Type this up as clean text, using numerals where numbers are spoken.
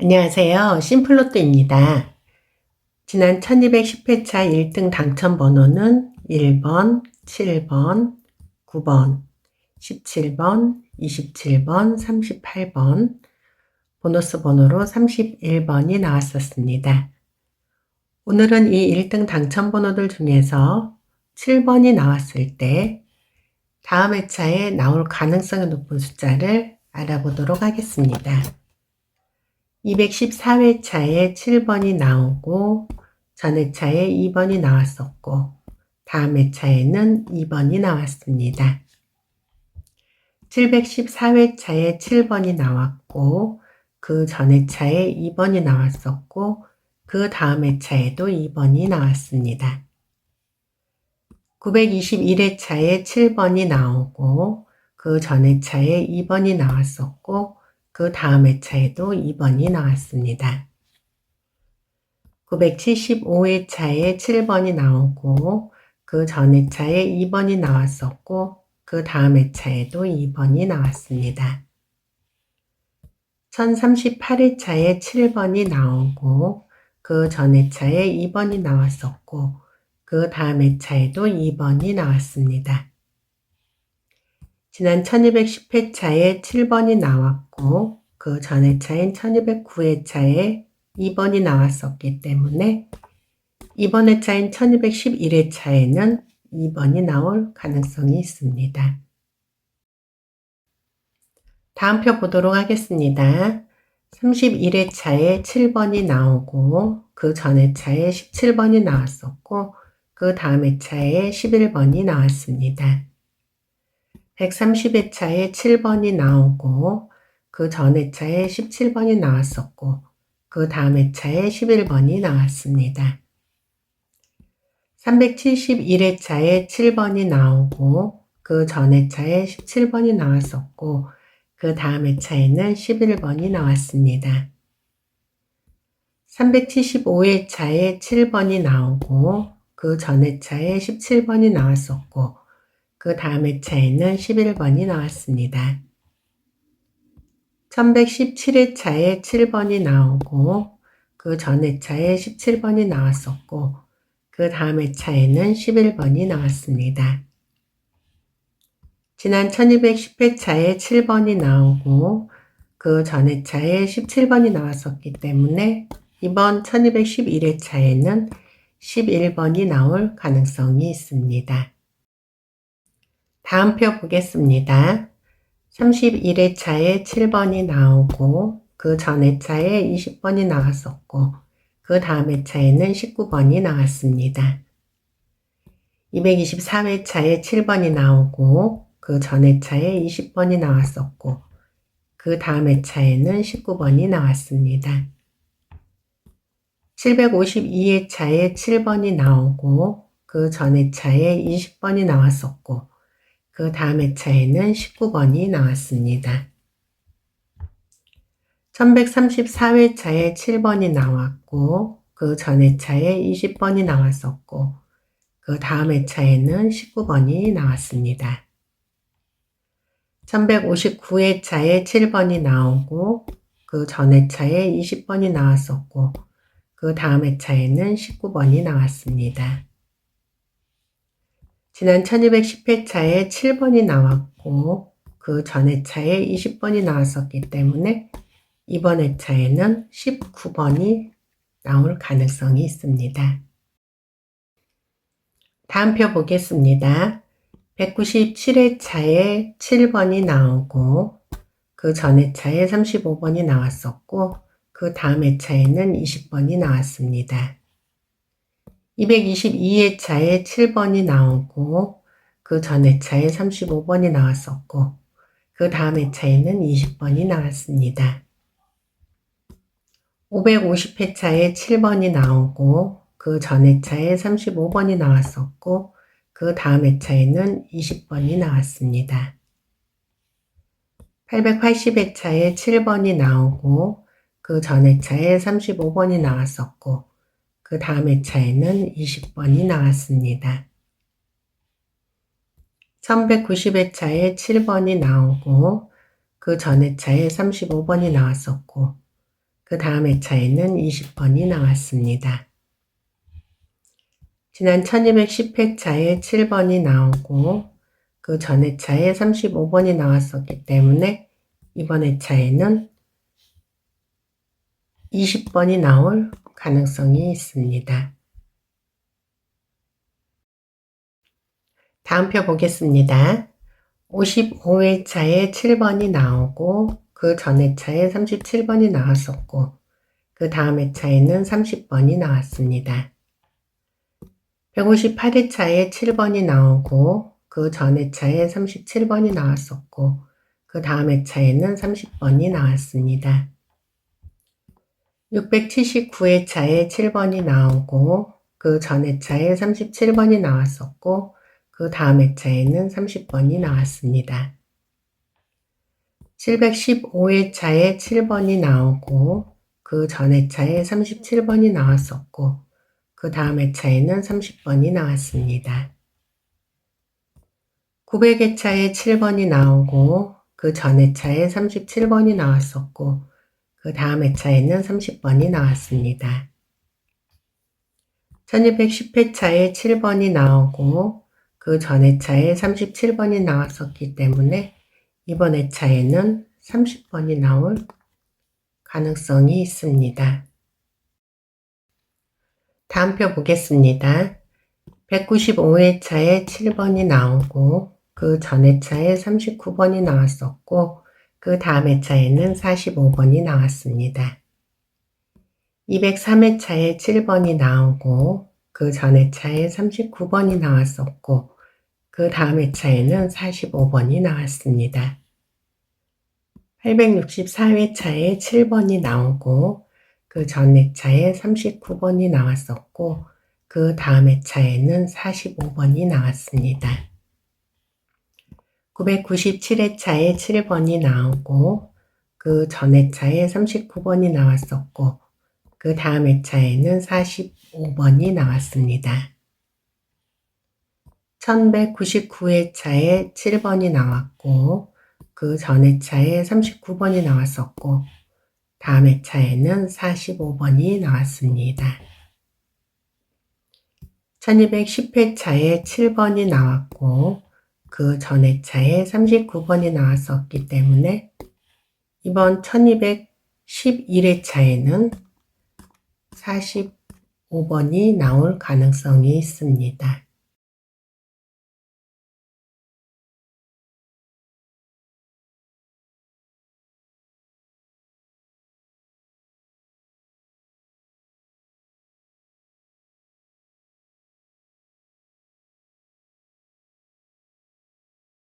안녕하세요. 심플로또입니다. 지난 1210회차 1등 당첨 번호는 1번, 7번, 9번, 17번, 27번, 38번, 보너스 번호로 31번이 나왔었습니다. 오늘은 이 1등 당첨 번호들 중에서 7번이 나왔을 때 다음 회차에 나올 가능성이 높은 숫자를 알아보도록 하겠습니다. 214회차에 7번이 나오고 전 회차에 2번이 나왔었고 다음 회차에는 2번이 나왔습니다. 714회차에 7번이 나왔고 그 전 회차에 2번이 나왔었고 그 다음 회차에도 2번이 나왔습니다. 921회차에 7번이 나오고 그 전 회차에 2번이 나왔었고 그 다음 회차에도 2번이 나왔습니다. 975회차에 7번이 나오고 그 전 회차에 2번이 나왔었고 그 다음 회차에도 2번이 나왔습니다. 1038회차에 7번이 나오고 그 전 회차에 2번이 나왔었고 그 다음 회차에도 2번이 나왔습니다. 지난 1210회차에 7번이 나왔고 그 전 회차인 1209회차에 2번이 나왔었기 때문에 이번 회차인 1211회차에는 2번이 나올 가능성이 있습니다. 다음 표 보도록 하겠습니다. 31회차에 7번이 나오고 그 전 회차에 17번이 나왔었고 그 다음 회차에 11번이 나왔습니다. 130회차에 7번이 나오고 그 전 회차에 17번이 나왔었고 그 다음 회차에 11번이 나왔습니다. 371회차에 7번이 나오고 그 전 회차에 17번이 나왔었고 그 다음 회차에는 11번이 나왔습니다. 375회차에 7번이 나오고 그 전 회차에 17번이 나왔었고 그 다음 회차에는 11번이 나왔습니다. 1117회차에 7번이 나오고 그 전 회차에 17번이 나왔었고 그 다음 회차에는 11번이 나왔습니다. 지난 1210회차에 7번이 나오고 그 전 회차에 17번이 나왔었기 때문에 이번 1211회차에는 11번이 나올 가능성이 있습니다. 다음 표 보겠습니다. 31회차에 7번이 나오고 그 전 회차에 20번이 나왔었고 그 다음 회차에는 19번이 나왔습니다. 224회차에 7번이 나오고 그 전 회차에 20번이 나왔었고 그 다음 회차에는 19번이 나왔습니다. 752회차에 7번이 나오고 그 전 회차에 20번이 나왔었고 그 다음 회차에는 19번이 나왔습니다. 1134회차에 7번이 나왔고 그 전 회차에 20번이 나왔었고 그 다음 회차에는 19번이 나왔습니다. 1159회차에 7번이 나오고 그 전 회차에 20번이 나왔었고 그 다음 회차에는 19번이 나왔습니다. 지난 1210회차에 7번이 나왔고 그 전 회차에 20번이 나왔었기 때문에 이번 회차에는 19번이 나올 가능성이 있습니다. 다음 표 보겠습니다. 197회차에 7번이 나오고 그 전 회차에 35번이 나왔었고 그 다음 회차에는 20번이 나왔습니다. 222회차에 7번이 나오고 그 전 회차에 35번이 나왔었고 그 다음 회차에는 20번이 나왔습니다. 550회차에 7번이 나오고 그 전 회차에 35번이 나왔었고 그 다음 회차에는 20번이 나왔습니다. 880회차에 7번이 나오고 그 전 회차에 35번이 나왔었고 그 다음 회차에는 20번이 나왔습니다. 1190회차에 7번이 나오고 그 전 회차에 35번이 나왔었고 그 다음 회차에는 20번이 나왔습니다. 지난 1210회차에 7번이 나오고 그 전 회차에 35번이 나왔었기 때문에 이번 회차에는 20번이 나올 가능성이 있습니다. 다음 표 보겠습니다. 55회차에 7번이 나오고 그 전 회차에 37번이 나왔었고 그 다음 회차에는 30번이 나왔습니다. 158회차에 7번이 나오고 그 전 회차에 37번이 나왔었고 그 다음 회차에는 30번이 나왔습니다. 679회차에 7번이 나오고 그 전 회차에 37번이 나왔었고 그 다음 회차에는 30번이 나왔습니다. 715회차에 7번이 나오고 그 전 회차에 37번이 나왔었고 그 다음 회차에는 30번이 나왔습니다. 900회차에 7번이 나오고 그 전 회차에 37번이 나왔었고 그 다음 회차에는 30번이 나왔습니다. 1210회차에 7번이 나오고 그 전 회차에 37번이 나왔었기 때문에 이번 회차에는 30번이 나올 가능성이 있습니다. 다음 표 보겠습니다. 195회차에 7번이 나오고 그 전 회차에 39번이 나왔었고 그 다음 회차에는 45번이 나왔습니다. 203회차에 7번이 나오고 그 전 회차에 39번이 나왔었고 그 다음 회차에는 45번이 나왔습니다. 864회차에 7번이 나오고 그 전 회차에 39번이 나왔었고 그 다음 회차에는 45번이 나왔습니다. 997회차에 7번이 나오고 그 전 회차에 39번이 나왔었고 그 다음 회차에는 45번이 나왔습니다. 1199회차에 7번이 나왔고 그 전 회차에 39번이 나왔었고 다음 회차에는 45번이 나왔습니다. 1210회차에 7번이 나왔고 그 전 회차에 39번이 나왔었기 때문에 이번 1211회차에는 45번이 나올 가능성이 있습니다.